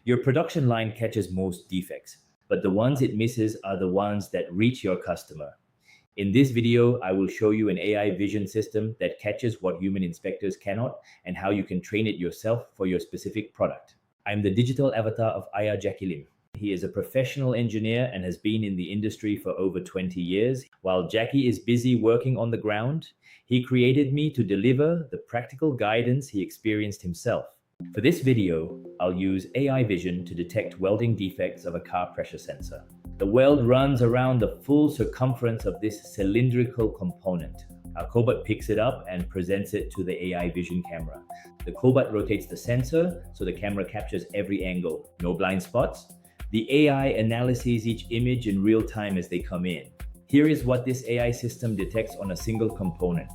Your production line catches most defects, but the ones it misses are the ones that reach your customer. In this video, I will show you an AI vision system that catches what human inspectors cannot and how you can train it yourself for your specific product. I'm the digital avatar of Ayah Jacky Lim. He is a professional engineer and has been in the industry for over 20 years. While Jacky is busy working on the ground, he created me to deliver the practical guidance he experienced himself. For this video, I'll use AI vision to detect welding defects of a car pressure sensor. The weld runs around the full circumference of this cylindrical component. Our cobot picks it up and presents it to the AI vision camera. The cobot rotates the sensor so the camera captures every angle. No blind spots. The AI analyzes each image in real time as they come in. Here is what this AI system detects on a single component.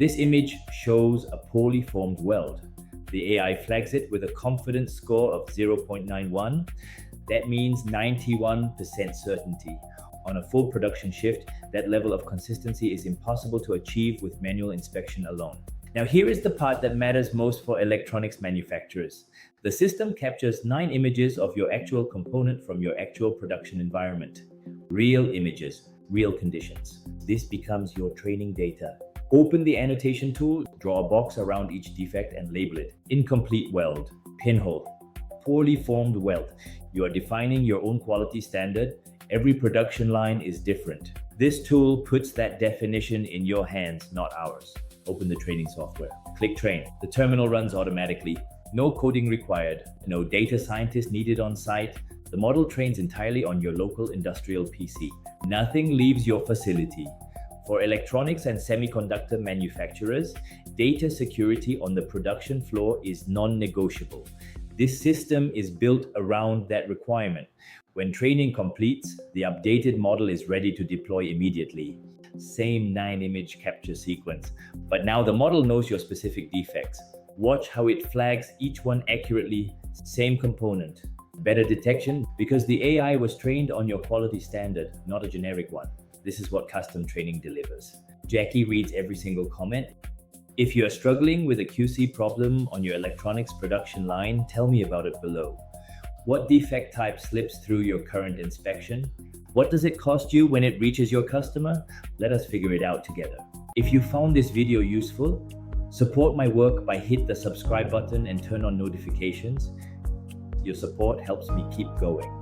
This image shows a poorly formed weld. The AI flags it with a confidence score of 0.91. That means 91% certainty. On a full production shift, that level of consistency is impossible to achieve with manual inspection alone. Now here is the part that matters most for electronics manufacturers. The system captures 9 images of your actual component from your actual production environment. Real images, real conditions. This becomes your training data. Open the annotation tool, draw a box around each defect and label it. Incomplete weld, pinhole, poorly formed weld. You are defining your own quality standard. Every production line is different. This tool puts that definition in your hands, not ours. Open the training software. Click train. The terminal runs automatically. No coding required. No data scientist needed on site. The model trains entirely on your local industrial PC. Nothing leaves your facility. For electronics and semiconductor manufacturers, data security on the production floor is non-negotiable. This system is built around that requirement. When training completes, the updated model is ready to deploy immediately. Same 9-image capture sequence, but now the model knows your specific defects. Watch how it flags each one accurately. Same component. Better detection because the AI was trained on your quality standard, not a generic one. This is what custom training delivers. Jacky reads every single comment. If you are struggling with a QC problem on your electronics production line, tell me about it below. What defect type slips through your current inspection? What does it cost you when it reaches your customer? Let us figure it out together. If you found this video useful, support my work by hit the subscribe button and turn on notifications. Your support helps me keep going.